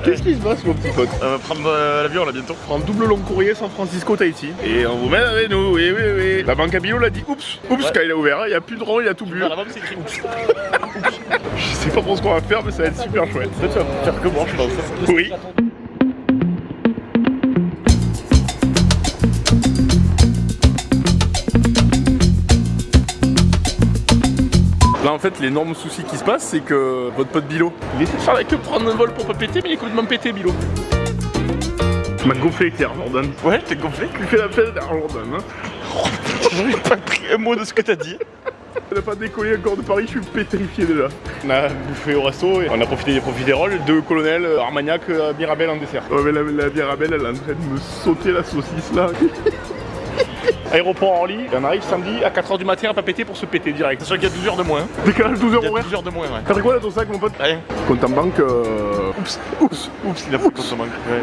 Qu'est-ce qui se passe, mon petit pote? On va prendre l'avion là bientôt. En double long courrier San Francisco Tahiti. Et on vous mène avec nous, oui, oui, oui. La banque à Bilo l'a dit oups, oups quand il a ouvert, il n'y a plus de rond, il a tout bu. À la banque c'est écrit oups. Je sais pas pour ce qu'on va faire, mais ça va être super chouette. Tu vas faire que moi, je pense. Oui. Là en fait l'énorme souci qui se passe c'est que votre pote Bilo, il essaie de faire la queue pour prendre un vol pour pas péter mais il est complètement pété Bilo. Tu m'as gonflé les terres Jordan. Ouais, t'es gonflé. Tu fais la fête derrière Jordan hein. J'avais pas pris un mot de ce que t'as dit. On n'a pas décollé encore de Paris, je suis pétrifié déjà. On a bouffé au resto et on a profité des profiteroles, 2 colonels, Armagnac, Mirabelle en dessert. Ouais mais la Mirabelle elle est en train de me sauter la saucisse là. Aéroport Orly, et on arrive samedi à 4h du matin à pas péter pour se péter direct. Sachant qu'il y a 12 heures de moins. Décalage 12 heures Il y a horaire. 12 heures de moins, ouais. T'as pris quoi dans ton sac mon pote? Rien. Compte en banque, oups, oups. Oups, il a pris contre manque. Ouais.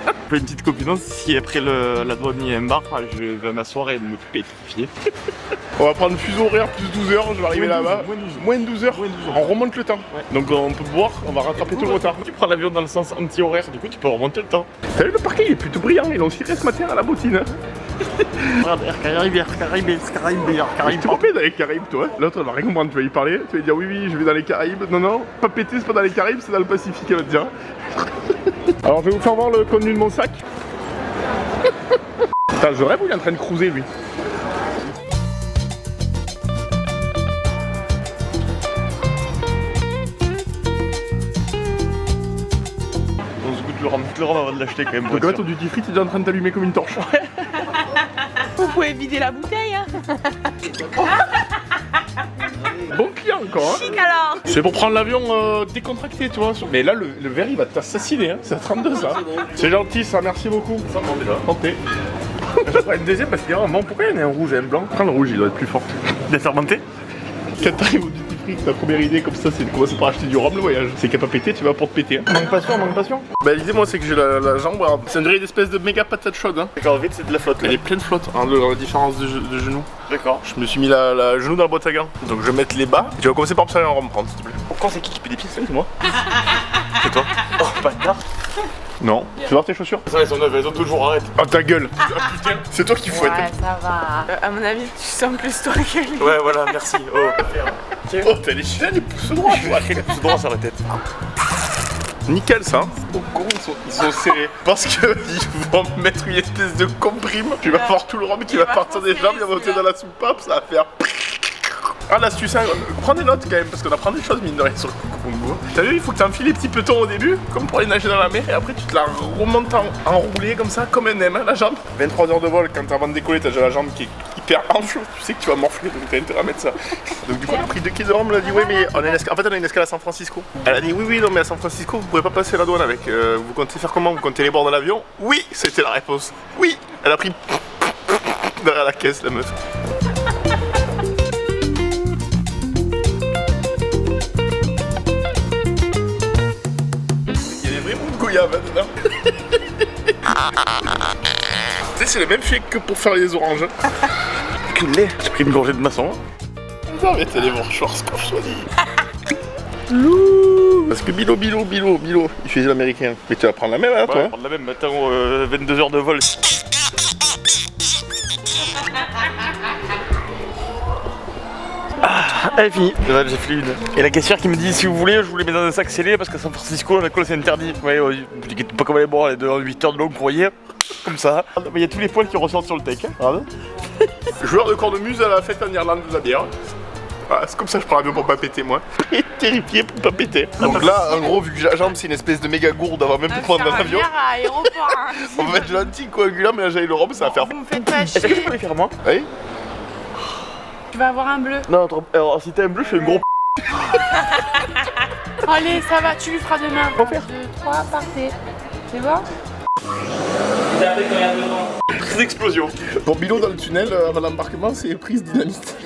Je fais une petite confidence, si après la douanier embarque, je vais m'asseoir et me pétrifier. On va prendre fuseau horaire plus 12 heures, je vais arriver là-bas. Moins de 12 heures. On remonte le temps. Ouais. Donc on peut boire, on va rattraper tout le retard. Tu prends l'avion dans le sens anti-horaire, du coup tu peux remonter le temps. T'as vu le parquet, il est plutôt brillant, ils l'ont ciré ce matin à la bottine. Hein. Regarde, Air Caraïbes, Air Caraïbes, Air Caraïbes, Air Caraïbes. T'es pas pété dans les Caraïbes toi? L'autre elle va rien comprendre, tu vas y parler, tu vas dire oui oui je vais dans les Caraïbes. Non non, pas pété c'est pas dans les Caraïbes, c'est dans le Pacifique elle va te dire. Alors je vais vous faire voir le contenu de mon sac. Putain je rêve ou il est en train de cruiser lui? On se goûte le rhum avant de l'acheter quand même. Le gars au duty free t'es déjà en train de t'allumer comme une torche. Vous pouvez vider la bouteille hein. Bon client encore hein. Chic alors. C'est pour prendre l'avion décontracté tu vois. Mais là le verre il va t'assassiner hein. C'est à 32 ça. C'est gentil ça, merci beaucoup. Ça prend déjà. Santé. Je prends une deuxième parce qu'il y a un bon, pourquoi il y en a un rouge et un blanc? Prends le rouge il doit être plus fort. Défermenté. Quand t'arrives au duty free, ta première idée comme ça c'est de commencer par acheter du rhum le voyage. C'est qu'à pas péter, tu vas pour te péter. Hein. Manque passion, manque passion. Bah l'idée moi c'est que j'ai la jambe, c'est une espèce de méga patate chaude. Hein. D'accord, vite c'est de la flotte là. Elle est pleine de flotte, hein, la différence de genoux. D'accord. Je me suis mis la genou dans la boîte à gants. Donc je vais mettre les bas. Tu vas commencer par observer un rhum prendre s'il te plaît. Pourquoi c'est qui pue des pieds? C'est moi. C'est toi. Oh bâtard. Non. Tu veux voir tes chaussures? Ça elles ont toujours arrêté. Oh ta gueule. Ah putain, c'est toi qui fouette. Ouais ça va. À mon avis tu sens plus toi que lui. Ouais voilà, merci. Oh. Oh t'as les chiens, les pouces droits. Je vais arrêter les pouces droits sur la tête. Nickel ça. Au con ils sont serrés. Parce que ils vont me mettre une espèce de comprime. Tu vas avoir tout le rhum qui va partir des jambes, il va monter dans la soupape, ça va faire. Ah l'astuce, hein, prends des notes quand même, parce qu'on apprend des choses mine de rien sur le Congo. T'as vu, il faut que t'enfiles les petits petons au début, comme pour aller nager dans la mer, et après tu te la remontes enroulée comme ça, comme un M, hein, la jambe. 23 heures de vol, quand avant de décoller, t'as déjà la jambe qui est hyper ample, tu sais que tu vas morfler, donc t'as intérêt à mettre ça. Donc du coup, on a pris 2 kilos de rhum, elle a dit, oui, mais on a en fait, on a une escale à San Francisco. Elle a dit, oui, oui, non, mais à San Francisco, vous pouvez pas passer la douane avec. Vous comptez faire comment? Vous comptez les bords dans l'avion? Oui, c'était la réponse. Oui, elle a pris derrière la caisse, la meuf. Dedans. Tu sais, c'est le même fait que pour faire les oranges. Que lait. J'ai pris une gorgée de maçon. Non, mais t'es les voir ce qu'on choisit. Loup. Parce que Bilo, il fait l'américain. Mais tu vas prendre la même, hein, toi. Ouais, prendre la même. Attends, 22 heures de vol. Ah, elle est finie. Ouais, j'ai fait une. Et la caissière qui me dit si vous voulez, je vous les mets dans un sac scellé parce qu'à San Francisco, l'alcool c'est interdit. Ouais, je dis pas comment elle est bon, elle est de 8 heures de long courrier. Comme ça. Il y a tous les poils qui ressortent sur le tech. Hein. Regarde. Joueur de cornemuse à la fête en Irlande de la bière. Ah, c'est comme ça que je prends l'avion pour pas péter moi. Et terrifié pour pas péter. Donc là, en gros, vu que la jambe c'est une espèce de méga gourde, on va même plus prendre dans l'avion. À aéroport. Hein. On va mettre l'anticoagulant, mais là j'ai le rhum, ça va faire. Vous me faites pas Est-ce que tu chier. peux les faire moi? Oui. Tu vas avoir un bleu. Non, attends, alors si t'as un bleu, je fais un gros. Allez ça va, tu lui feras demain. 1, 2, 3, partez. C'est bon? Très explosion. Pour Bilo dans le tunnel, avant l'embarquement, c'est prise dynamite.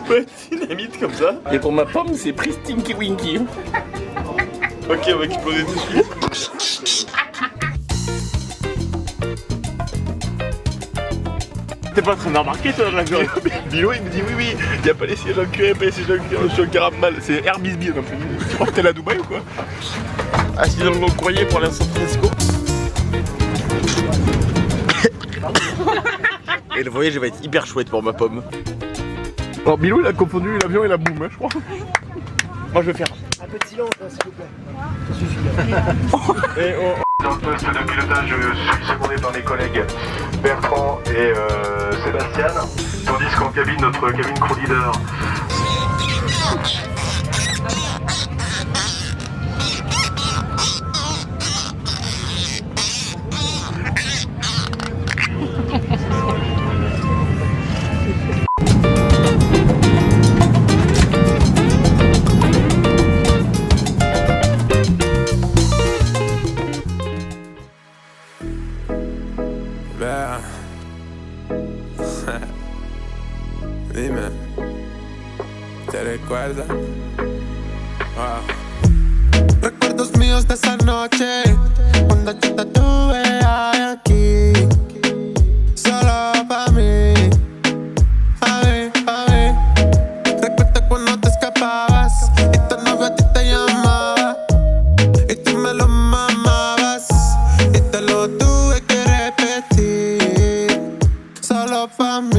Ouais, dynamite comme ça. Et pour ma pomme, c'est prise Tinky Winky. Ok, on va exploser tout de suite. T'es pas en train de remarquer toi dans l'avion? Bilo il me dit oui, il y a pas les sièges en cuir, pas les sièges en cuir, je suis en caramel. C'est Airbnb, donc tu crois que t'es là à Dubaï ou quoi? assis dans le courrier pour aller à San Francisco. Et le voyage va être hyper chouette pour ma pomme. Alors Bilou il a confondu l'avion et la boum, hein, je crois. Moi je vais faire. Un peu de silence, s'il vous plaît. Ça suffit. Dans le poste de pilotage, je suis secondé par mes collègues Bertrand et Sébastien, tandis qu'en cabine, notre cabine crew leader. Dime, ¿te recuerdas? Wow. Recuerdos míos de esa noche, cuando yo te tuve aquí, solo pa' mí. A ver, recuerda cuando te escapabas y tu novio a ti te llamaba y tú me lo mamabas y te lo tuve que repetir, solo pa' mí.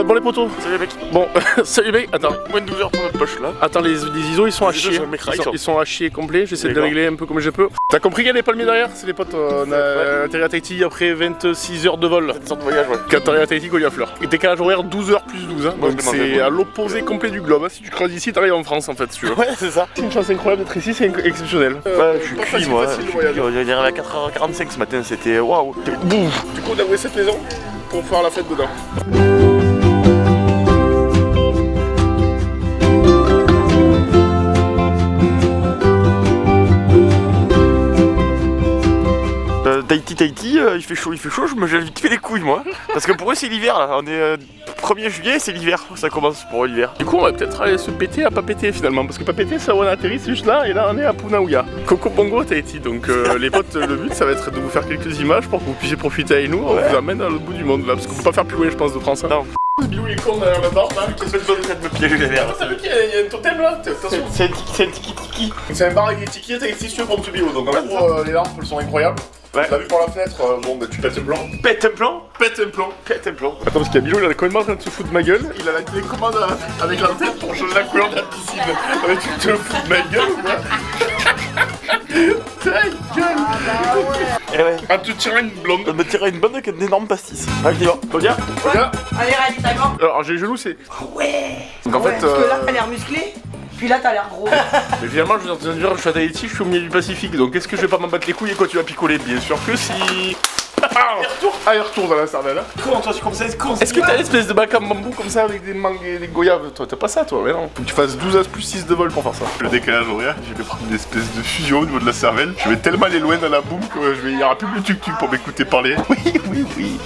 Bon les potos. Salut les mecs. Bon, salut mec. Attends, Moins de 12 heures pour notre poche là. attends les ISO ils sont à Les ISO, chier. ça me craque. Ils sont à chier complet, j'essaie de les D'accord. régler un peu comme je peux. T'as compris qu'il y a des palmiers derrière? C'est les potes, on a atterri à Tahiti après 26 heures de vol. Une sorte de voyage, ouais. Quand t'arrives à Tahiti, Collier à fleur. Et décalage horaire 12 heures plus 12, hein. Moi, Donc je demandais, c'est moi. à l'opposé complet du globe. Hein. Si tu creuses ici, t'arrives en France en fait, si tu veux. Ouais, c'est ça. C'est une chance incroyable d'être ici, c'est exceptionnel. Ouais, je suis pas cuit facile, moi. facile, Je le voyage. suis arrivé à 4h45 ce matin, c'était waouh. Bouf. Du coup, on a loué cette maison pour faire la fête dedans. Tahiti, il fait chaud, je me gèle vite fait les couilles moi. Parce que pour eux c'est l'hiver là, on est 1er juillet, c'est l'hiver, ça commence pour l'hiver. Du coup, on va peut-être aller se péter à Papeete finalement. Parce que Papeete, ça où on atterrit, c'est juste là. Et là, on est à Punaouia. Coco Bongo, Tahiti. Donc, les potes, le but, ça va être de vous faire quelques images pour que vous puissiez profiter avec nous. On vous amène à l'autre bout du monde là. Parce qu'on peut pas faire plus loin, je pense, de France. Hein. Non. Bilou, il est con derrière la barre là. Qu'est-ce que tu de me piéger les verres? T'as vu qu'il y a un totem là? Attention. C'est un tiki-tiki. C'est un bar avec des tickets avec 6 yeux pour te bio. Donc, en gros, les lampes, elles sont incroyables. Ouais. T'as vu par la fenêtre, bon, bah, tu pètes un plan. Pète un plan. Pète un plan. Pète un plan. Attends, parce qu'il y a Bilou, il est complètement en train de se foutre de ma gueule. Il a la télécommande avec la tête pour changer la couleur de la piscine. Mais tu te fous de ma gueule ou quoi? Ta gueule! Et ouais. En te tirant une blonde. On me tirait une bonne avec un énorme pastis. Allez, dis-moi, faut dire? Regarde. Allez, Rally, t'as grand. Alors, j'ai les genoux, c'est. Ouais. Donc en fait. Parce que là, t'as l'air musclé, puis là, t'as l'air gros. Mais finalement, je suis en train de dire, je suis à Tahiti, je suis au milieu du Pacifique. Donc est-ce que je vais pas m'en battre les couilles et quand tu vas picoler? Bien sûr que si. Ah, il retourne dans la sardelle. Hein. Comment toi tu commences à être con? Est-ce que t'as l'espèce de bac en bambou comme ça avec des mangues et des goyaves? Toi, t'as pas ça, toi? Mais non. Faut que tu fasses 12 as plus 6 de vol pour faire ça. Le décalage horaire, je vais prendre une espèce de fusion au niveau de la cervelle. Je vais tellement aller loin dans la boum que il y aura plus le tuk-tuk pour m'écouter parler. Oui.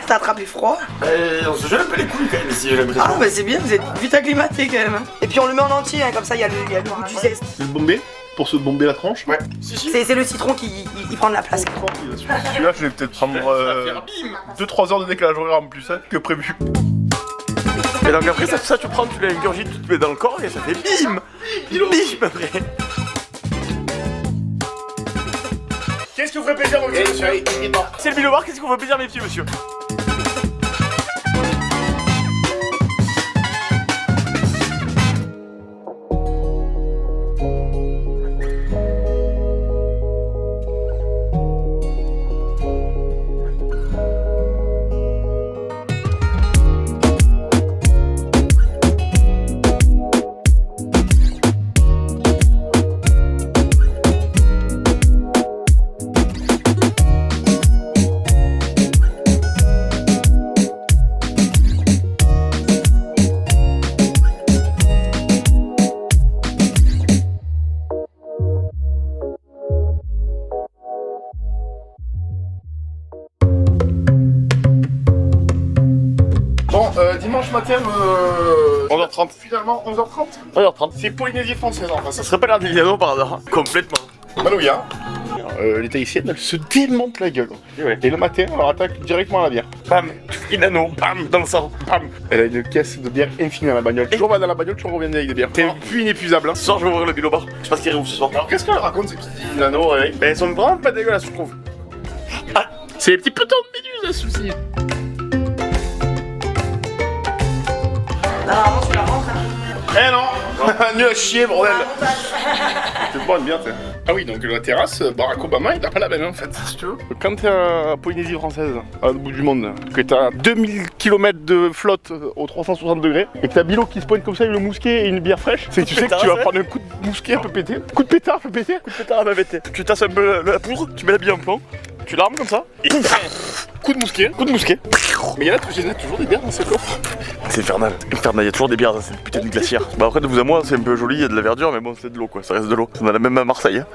T'as attrapé froid. On se gèle un peu les couilles quand même ici, j'ai l'impression. Ah, bah c'est bien, vous êtes vite acclimaté quand même. Et puis on le met en entier, hein, comme ça, il y a le goût du zeste. C'est le bombé pour se bomber la tranche. Ouais. C'est le citron qui prend de la place. Celui-là, je vais peut-être prendre 2-3 heures de décalage horaire en plus hein, que prévu. Et donc après ça tu prends, tu l'ingurgites, tu te mets dans le corps et ça fait bim. Bim après. Qu'est-ce que vous ferait plaisir, mon petit monsieur? C'est le Bilobar, qu'est-ce qu'on fait plaisir mes petits monsieur? Dimanche matin, 11h30. finalement 11h30. 11h30. C'est Polynésie française en fait. Ça serait pas l'air d'Iliano par hasard? Complètement. Manouya. les tahitiennes, elles se démontent la gueule. Ouais. Et le matin, on leur attaque directement à la bière. Bam, inano, bam, dans le sang. Bam. Elle a une caisse de bière infinie dans la bagnole. Tu vas dans la bagnole, tu reviens avec des bières. C'est plus inépuisable. Hein. Ce soir, je vais ouvrir le bilo bar. Je sais pas ce qu'il réouvre ce soir. Alors qu'est-ce qu'elle raconte ces petits nanos avec? Mais elles sont vraiment pas dégueulasses, je trouve. C'est les petits petons de méduses, à souci. Normalement, tu la rentres. Eh non. Nul à chier, bordel. C'est bon, bien, t'sais. Ah oui, donc la terrasse, Barack Obama, il a pas la belle en fait, si tu veux. Quand t'es à Polynésie française, à l'autre bout du monde, que t'as 2000 km de flotte aux 360 degrés, et que t'as Bilo qui se pointe comme ça avec le mousquet et une bière fraîche, c'est que tu sais que tu vas prendre un coup de mousquet un peu pété. Coup de pétard un peu pété. Coup de pétard à ma bête. Tu tasses un peu la poudre, tu mets la bille en plan, tu l'armes comme ça, et Coup de mousquet. coup de mousquet. Mais il y en a toujours des bières dans ce coffre. C'est infernal. Infernal, il y a toujours des bières dans cette putain de glacière. Bah après, de vous à moi, c'est un peu joli, il y a de la verdure, mais bon, c'est de l'eau quoi, ça reste de l'eau. On a la même à Marseille. Hein.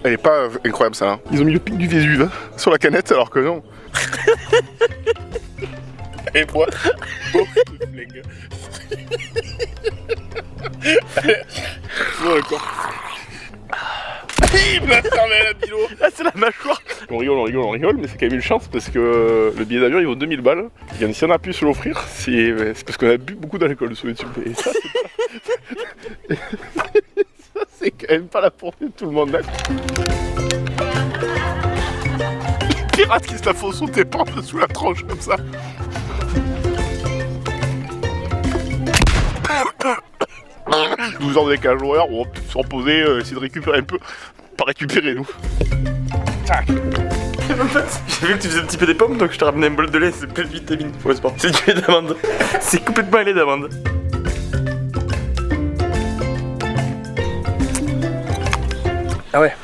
Elle est pas incroyable ça. Hein. Ils ont mis le pic du Vésuve hein, sur la canette alors que non. Et moi, oh, le flingue. Oh, d'accord. Il m'a fermé la bilo. Ah, c'est la mâchoire. On rigole, mais c'est quand même une chance parce que le billet d'avion il vaut 2000 balles. Et si on a pu se l'offrir, c'est parce qu'on a bu beaucoup d'alcool sur YouTube. Et ça, c'est pas... ça, c'est quand même pas la portée de tout le monde. Hein. Pirate qui se la font sauter par dessous la tranche comme ça. Douze heures de décalage horaire, on va peut-être se reposer, essayer de récupérer un peu. Pas récupérer nous. Tac. J'ai vu que tu faisais un petit peu des pommes, donc je t'ai ramené un bol de lait, c'est plein de vitamines. Ouais, c'est pas. C'est du lait d'amande. C'est complètement un lait d'amande. Ah ouais.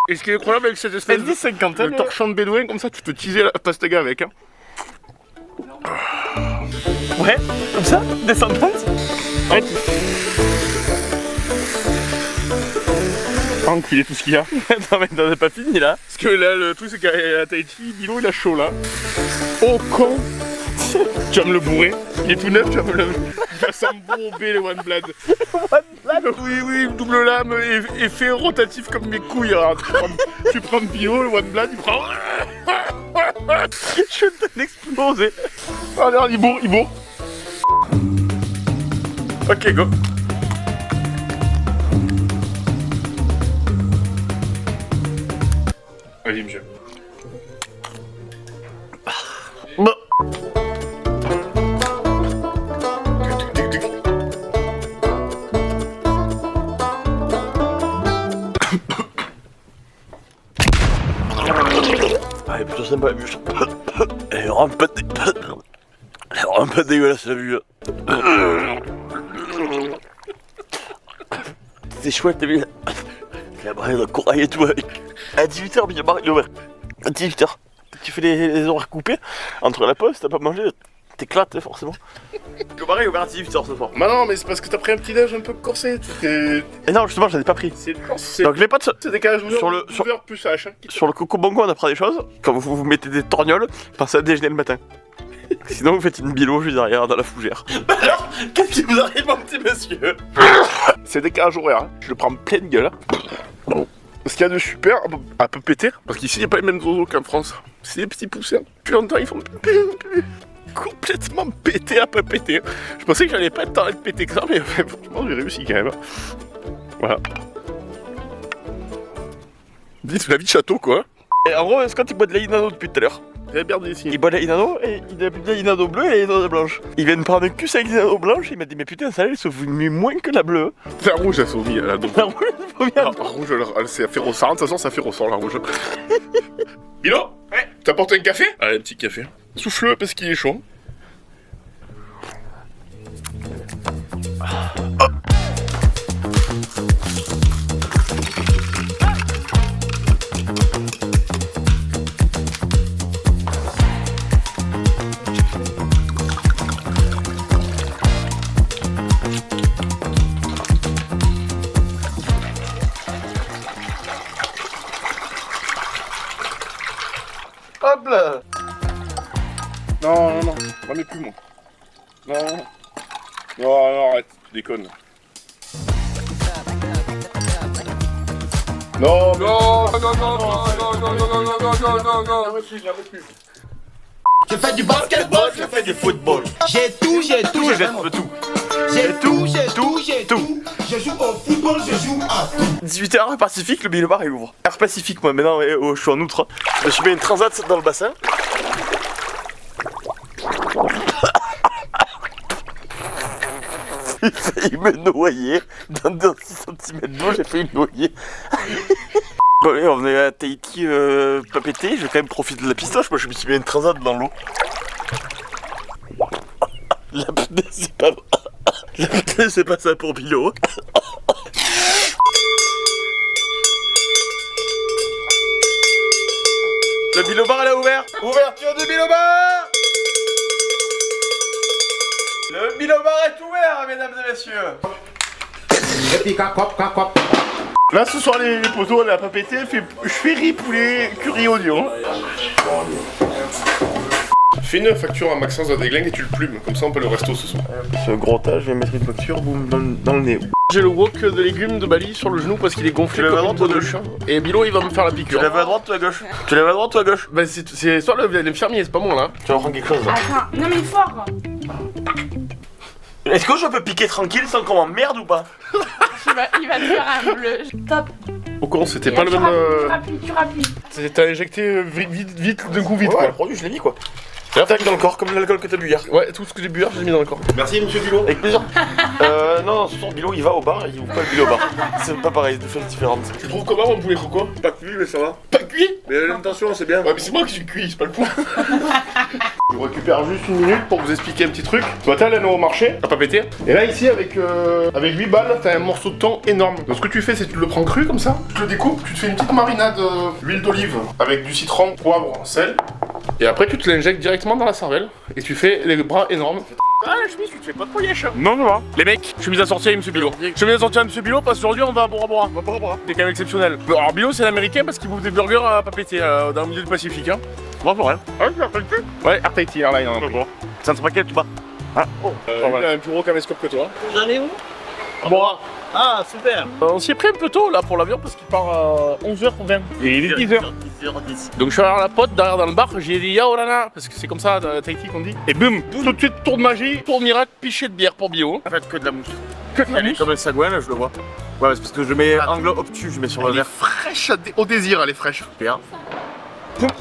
Et ce qui est incroyable avec cette espèce de 50 le torchon de bédouin, comme ça tu peux teaser la pastèque avec. Hein. Ouais, comme ça, descendante. Ouais. Enculé tout ce qu'il y a. Non mais t'en as pas fini là. Parce que là, le truc c'est qu'à Tahiti, Bilo il a chaud là. Oh con. Tu vas me le bourrer. Il est tout neuf, tu vas me le... Il va s'embourber le One Blood. Oui, double lame, effet rotatif comme mes couilles. Alors, tu prends Bilo, le One Blood, il prend... Je vais t'en exploser. Allez, il bourre. Ok, go. Vas-y, monsieur. Bon. Ah, elle est plutôt sympa la bûche. Elle est vraiment pas dégueulasse la vue. C'est chouette, t'as vu la barrière de corail et tout. À 18h, bien barré ouvert. À 18h. Tu fais les horaires coupés entre la pause, t'as pas mangé, t'éclates forcément. Le barré est ouvert à 18h ce soir. Bah non, mais c'est parce que t'as pris un petit déj un peu corsé. Et non, justement, j'en ai pas pris. C'est corse, c'est... Donc les potes, C'est décalage sur le plus H. Hein. sur le Coco Bongo, on apprend des choses. Quand vous mettez des torgnoles, pensez à déjeuner le matin. Sinon, vous faites une bilo juste derrière dans la fougère. Alors, qu'est-ce qui vous arrive, mon petit monsieur? C'est décalage horaire. Hein. Je le prends pleine gueule. Hein. Ce qu'il y a de super, un peu pété, parce qu'ici il n'y a pas les mêmes oiseaux qu'en France. C'est des petits poussins. Depuis longtemps, ils font complètement pété, un peu pété. Je pensais que j'allais pas être tant être pété que ça, mais franchement, j'ai réussi quand même. Voilà. Dites la vie de château, quoi. Et en gros, Scott il boit de la Inano depuis tout à l'heure. J'ai bien ici. Il boit de la Inano et il a de la Inano bleue et la Inano blanche. Il vient de prendre un cul avec la Inano blanche, il m'a dit mais putain ça elle se fout moins que la bleue. La rouge, elle s'est mis, la La rouge, il faut bien. La rouge, ça fait ressort. De toute façon, ça fait ressort, la rouge. Milo, ouais. T'apportes un café? Allez, un petit café. Souffle-le parce qu'il est chaud. ai plus moi. Non, arrête, tu déconnes. Non, Je fais du basketball, je fais du football. J'ai tout, J'ai tout. Je joue au football, je joue à tout. 18h, Pacifique, le Billy Bar il ouvre. Air Pacifique, moi maintenant, je suis en outre. Je me suis mis une transat dans le bassin. J'ai failli me noyer. Dans 6 cm d'eau, j'ai failli me noyer. Bon, allez, on est à Tahiti, pas pété. Je vais quand même profiter de la pistoche. Moi, je me suis mis une transat dans l'eau. La pneu, c'est pas. La pneu, c'est pas ça pour Bilo. Le Bilobar, elle a ouvert. Ouverture du Bilobar. Le Bilobar est ouvert, mesdames et messieurs. Et puis, cop. là ce soir les potos, elle a pas pété, je fais riz poulet curry oignon. Fais une facture à Maxence de Degling et tu le plumes, comme ça on peut le resto ce soir. Ce gros tas, je vais mettre une facture, boum, dans le nez. J'ai le wok de légumes de Bali sur le genou parce qu'il est gonflé comme une peau de chat. Et Bilo il va me faire la Tu piqûre. lèves à droite ou à gauche? Tu lèves à droite ou à gauche? Bah c'est soit l'infirmier, c'est pas moi là. Tu vas prendre quelque chose là. Attends, non mais fort. Est-ce que je peux piquer tranquille sans qu'on m'emmerde ou pas? Il va te faire un bleu. Top. Au con, c'était pas le même. Tu rappuies. T'as injecté vite, d'un coup vite Ouais, quoi. le produit, je l'ai mis quoi. Tac dans le corps, comme l'alcool que t'as bu hier. Ouais, tout ce que j'ai bu hier, je l'ai mis dans le corps. Merci monsieur Bilo. Avec plaisir. Non, ce soir, Bilo il va au bar, il ouvre pas le Bilo au bar. C'est pas pareil, deux choses différentes. Tu trouves comment mon poulet croco? Pas cuit, mais ça va. Pas cuit? Mais l'intention, c'est bien. Ouais, mais c'est moi qui suis cuit, c'est pas le point. Je vous récupère juste une minute pour vous expliquer un petit truc. Ce matin, elle est au marché, t'as pas pété. Et là, ici, avec 8 balles, t'as un morceau de thon énorme. Donc, ce que tu fais, c'est que tu le prends cru comme ça. Tu le découpes, tu te fais une petite marinade d'huile d'olive avec du citron, poivre, sel. Et après, tu te l'injectes directement dans la cervelle. Et tu fais les bras énormes. Ah, la chemise, tu te fais pas de poignèche. Non, ça va. Les mecs, je suis mis à sortir avec M. Bilo. Je suis mis à sortir avec M. Bilo parce qu'aujourd'hui, on va à Bora Bora. C'est quand même exceptionnel. Alors, Bilo, c'est l'américain parce qu'il bouffe des burgers à pas péter dans le milieu du Pacifique. Hein. Bon, pour rien. Ah, tu as Ouais, Air Tahiti Airlines. C'est un paquet, tu bats. Ah, oh. Il a un plus gros caméscope que toi. Vous allez où? Bora. Ah, super. On s'y est pris un peu tôt là pour l'avion parce qu'il part à 11h20. Et il est 10h. 10h10. Donc je suis allé à la pote derrière dans le bar, j'ai dit Yaolana, parce que c'est comme ça à Tahiti qu'on dit. Et boum, tout de suite tour de magie, tour de miracle, pichet de bière pour Bio. En fait, que de la mousse. Que de la mousse. Comme un sagouin, là, je le vois. Ouais, c'est parce que je mets angle obtus, je mets sur le Elle est verre. fraîche au désir, elle est fraîche. Bien.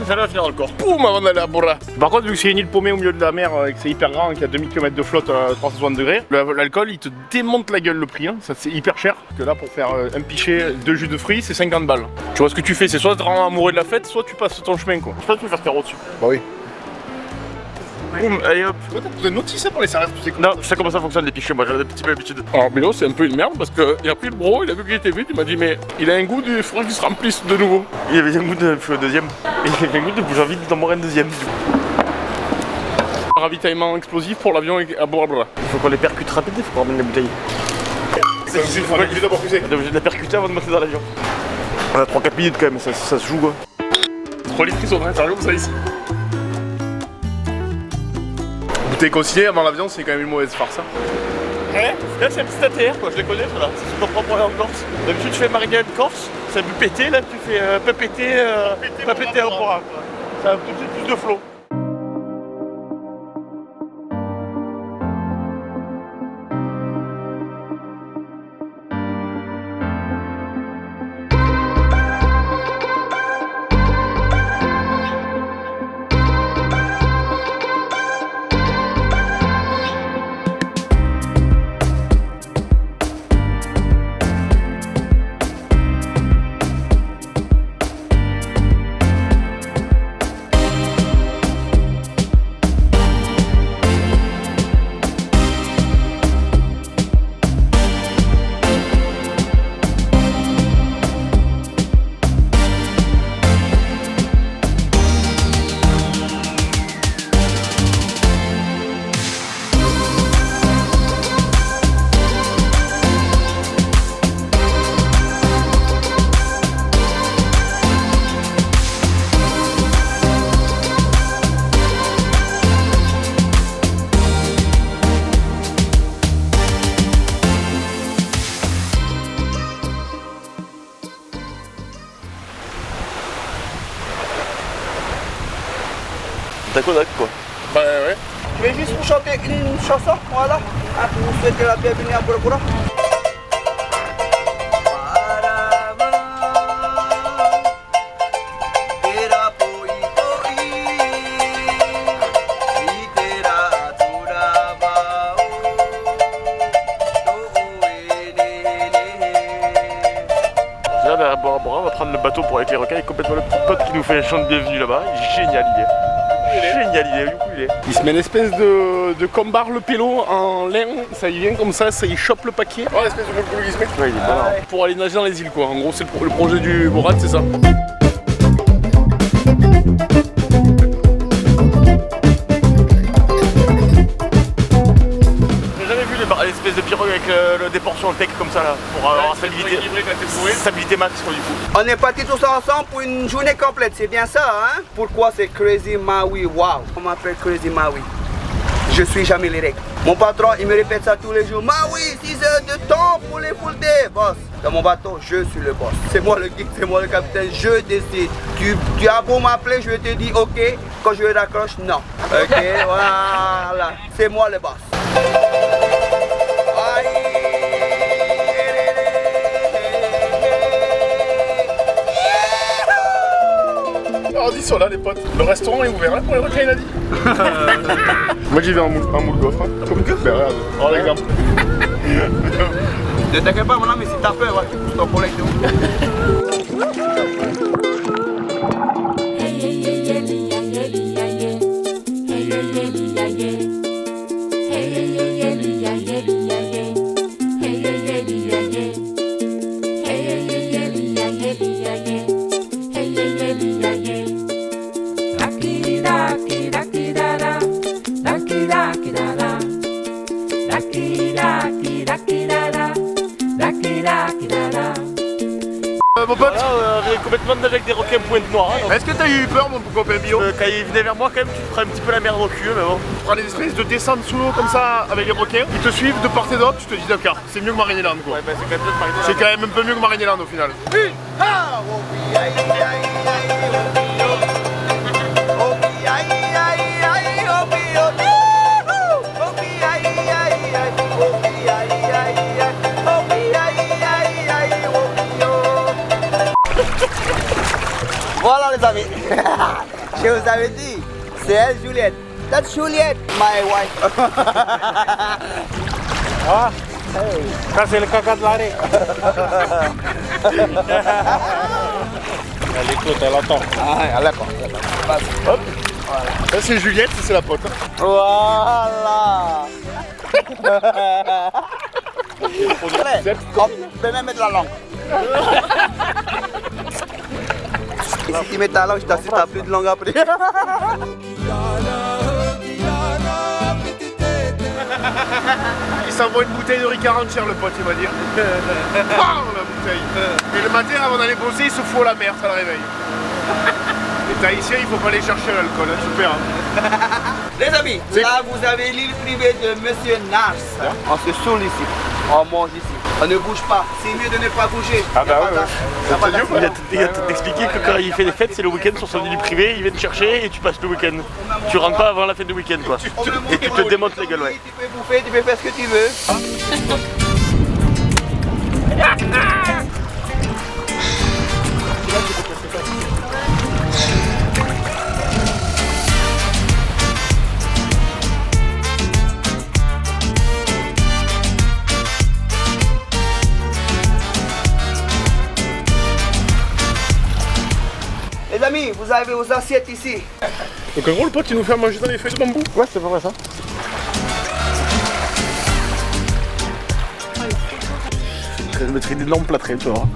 Ça va finir dans le corps. Boum, avant d'aller à Bora. Par contre, vu que c'est une île paumée au milieu de la mer et que c'est hyper grand et qu'il y a 2000 km de flotte à 360 degrés, l'alcool il te démonte la gueule le prix. Hein. Ça c'est hyper cher. Parce que là, pour faire un pichet de jus de fruits, c'est 50 balles. Tu vois ce que tu fais, c'est soit te rendre amoureux de la fête, soit tu passes ton chemin quoi. Je pense que tu peux faire carreau dessus. Bah oui. Boum, allez hop. Toi, t'as besoin de notice pour les services, tu sais quoi. Non, je sais comment ça fonctionne les pichets, moi j'ai un petit peu l'habitude. Alors Bélo c'est un peu une merde parce qu'il a pris le bro, il a vu qu'il était vite, il m'a dit mais il a un goût du faudrait qu'il se remplisse de nouveau. Il avait un goût de deuxième. Il avait un goût de j'ai envie d'en boire un deuxième. Ravitaillement explosif pour l'avion à Bora Bora. Il faut qu'on les percute rapide, il faut qu'on ramène la bouteille. C'est obligé d'abord cuisiner. On est obligé de la percuter avant de monter dans l'avion. On a 3-4 minutes quand même, ça se joue quoi. 3 litres ils sont dans l'intérieur comme ça ici. Bouteille consignée avant l'avion c'est quand même une mauvaise farce. Ouais, là c'est un petit ATR quoi, je les connais là, c'est super propre en Corse. D'habitude tu fais marinade Corse, ça peut péter, là tu fais pas péter au Bora. Ça a tout de suite plus de flow. tac au tac quoi. Bah ouais. Je vais juste vous chanter une chanson, voilà. Ah, pour vous souhaiter la bienvenue à Bora Bora. Là, Bora Bora, on va prendre le bateau pour avec les requins et complètement le petit pote qui nous fait un chant de bienvenue là-bas. Il est génial, il est. Génial, il est. Du coup, il est. Il se met une espèce de combar le pélo en lin, ça y vient comme ça il chope le paquet. Oh l'espèce de moule qu'il se met. Ouais, il est bon. Pour aller nager dans les îles quoi. En gros c'est le projet du Borat, c'est ça. J'ai jamais vu l'espèce de pirogue avec des portions tech comme ça là, pour avoir stabilité max quoi du coup. On est partis tous ensemble pour une journée complète, c'est bien ça, hein? Pourquoi c'est Crazy Maui? Wow! On m'appelle Crazy Maui. Je suis jamais les règles. Mon patron, il me répète ça tous les jours. Maui, 6 heures de temps pour les full day, boss. Dans mon bateau, je suis le boss. C'est moi le guide, c'est moi le capitaine, je décide. Tu as beau m'appeler, je te dis ok. Quand je raccroche, non. Ok, voilà. C'est moi le boss. Alors ils sont là les potes. Le restaurant est ouvert hein, pour les requins il a dit. Moi j'y vais en moule gaufre. Hein. Comme que ben, regarde, regarde l'exemple. Ne t'inquiète pas mon ami, si t'as peur, tu pousses ton collègue de ouf. Mon pote, J'ai complètement nagé avec des requins pointe noire. Hein, est-ce que t'as eu peur mon copain bio? quand il venait vers moi quand même tu te prends un petit peu la merde au cul mais bon. Tu prends des espèces de descente sous l'eau comme ça avec les requins, ils te suivent de part et d'autre, tu te dis d'accord, c'est mieux que Marineland quoi. Ouais bah c'est quand même bien de C'est quand même un peu mieux que Marineland au final. Voilà les amis. Je vous avais dit, c'est elle Juliette. That's Juliette, my wife. Ah, ça c'est le caca de l'arrêt. Elle écoute, elle entend. Ah, d'accord. Hop. Ça c'est Juliette, ça c'est la pote. Voilà. Hop, je vais même mettre la langue. Et si tu mets ta langue, je t'assure, t'as plus de langue après. Il s'envoie une bouteille de Ricard entière le pote il va dire. Bam la bouteille. Et le matin avant d'aller bosser il se fout à la mer, ça le réveille. Les Tahitiens il faut pas aller chercher l'alcool, hein, super. Hein. Les amis, là vous avez l'île privée de Monsieur Nars. On se saoule ici, on mange ici. On ne bouge pas, c'est mieux de ne pas bouger. Ah bah ouais. Il a t'expliqué que quand il fait des fêtes c'est le week-end sur son île privée, il vient te chercher et tu passes le week-end. Tu rentres pas avant la fête de week-end quoi. Et tu te démontes les gueules ouais. Tu peux bouffer, tu peux faire ce que tu veux. Les amis, vous avez vos assiettes ici. Donc en gros le pote il nous fait manger dans les feuilles de bambou. Ouais c'est pas vrai ça. Je mettrai d'énormes plâtrés tu vois.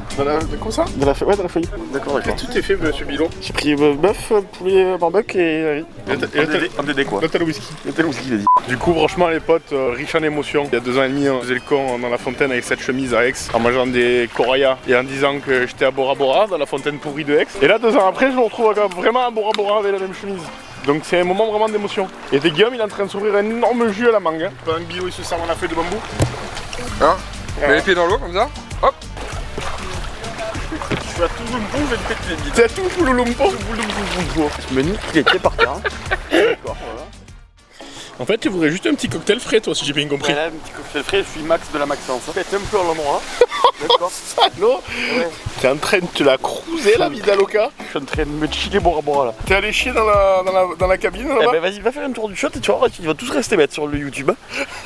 Comme ça? De la feuille, ouais de la feuille. D'accord d'accord. Tout est fait monsieur Bilon. J'ai pris bœuf, poulet, barbecue et un dédé quoi. Là t'as le whisky. C'était le whisky il a dit. Du coup franchement les potes, riches en émotions. Il y a 2 ans et demi on faisait le con dans la fontaine avec cette chemise à Aix en mangeant des corayas et en disant que j'étais à Bora Bora dans la fontaine pourrie de Aix. Et là 2 ans après je me retrouve vraiment à Bora Bora avec la même chemise. Donc c'est un moment vraiment d'émotion. Et des Guillaume il est en train de s'ouvrir un énorme jus à la mangue. Hein. Pendant que Bilo il se sert dans la feuille de bambou. Hein, mets les pieds dans l'eau comme ça, hop. vais à tout le monde, je vais te péter les bites. C'est à tout Pouloulumpo. Je me nique, il était par terre. D'accord, voilà. En fait, tu voudrais juste un petit cocktail frais, toi, si j'ai bien compris. Et là, un petit cocktail frais, je suis max de la maxence. Pète un peu à l'endroit. D'accord. Salaud. Ouais. T'es en train de te la cruiser, la vida loca. Je suis en train de me chiller bras à bras là. T'es allé chier dans la cabine, Eh là-bas. ben vas-y, va faire un tour du shot et tu vas voir, ils vont tous rester bêtes sur le YouTube.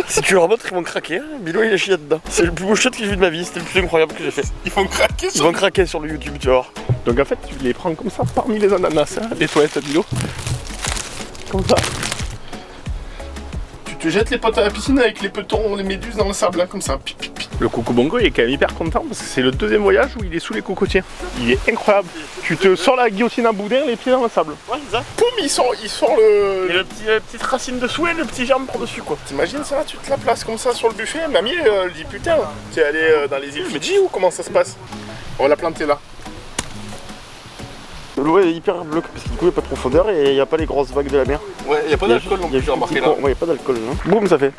Si tu leur montres, ils vont craquer. Bilo il a chié dedans. C'est le plus beau shot que j'ai vu de ma vie, c'était le plus incroyable que j'ai fait. Ils vont craquer Ils vont craquer sur le YouTube, tu vas voir. Donc en fait, tu les prends comme ça, parmi les ananas, hein, les toilettes à Bilo. Comme ça. Tu te jettes les potes à la piscine avec les petons, les méduses dans le sable, hein, comme ça. Pi, pi, pi. Le Coco Bongo, il est quand même hyper content parce que c'est le deuxième voyage où il est sous les cocotiers. Il est incroyable. Tu te sors la guillotine à boudin, les pieds dans le sable. Ouais, c'est ça. Poum, il sort Et le... la petite racine dessous et le petit germe par dessus quoi. T'imagines ça, tu te la places comme ça sur le buffet. Mamie, elle dit putain, t'es allé dans les îles Fidji ou comment ça se passe? On va la planter là. L'eau est hyper bleue parce que du coup il n'y a pas de profondeur et il n'y a pas les grosses vagues de la mer. Ouais, y a pas d'alcool non plus, j'ai remarqué là. Ouais, il n'y a pas d'alcool là. Boum, ça fait.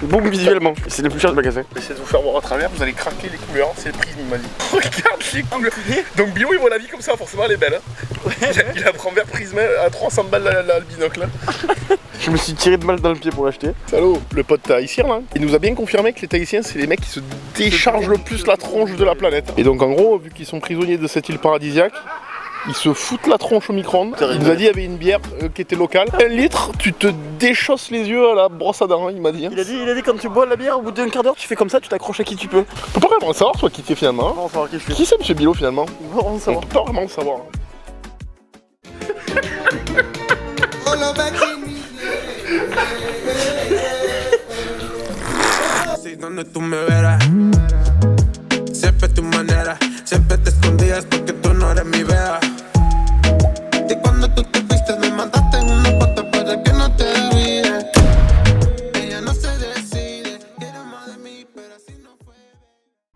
Boum visuellement. Et c'est le plus cher du magasin. Essayez de vous faire voir à travers, vous allez craquer les couleurs, c'est le prix, il m'a dit. Regarde les couleurs. Donc Bio il voit la vie comme ça, forcément elle est belle. Hein. Il a pris en verre prismé à 300 balles le binocle. Hein. Je me suis tiré de mal dans le pied pour l'acheter. Salaud, le pote tahitien là, il nous a bien confirmé que les Tahitiens c'est les mecs qui se déchargent le plus la tronche de la planète. Et donc en gros, vu qu'ils sont prisonniers de cette île paradisiaque, ils se foutent la tronche au micro-ondes. Il nous a dit qu'il y avait une bière qui était locale. 1 litre, tu te déchausses les yeux à la brosse à dents, hein, il m'a dit. Hein. Il a dit quand tu bois la bière, au bout d'un quart d'heure, tu fais comme ça, tu t'accroches à qui tu peux. On peut pas vraiment savoir toi qui t'es finalement. Hein. On va savoir qui je suis. Qui c'est monsieur Bilo finalement? On va On savoir. peut pas vraiment le savoir. Si donde tú me verás, siempre tu manera, siempre te escondías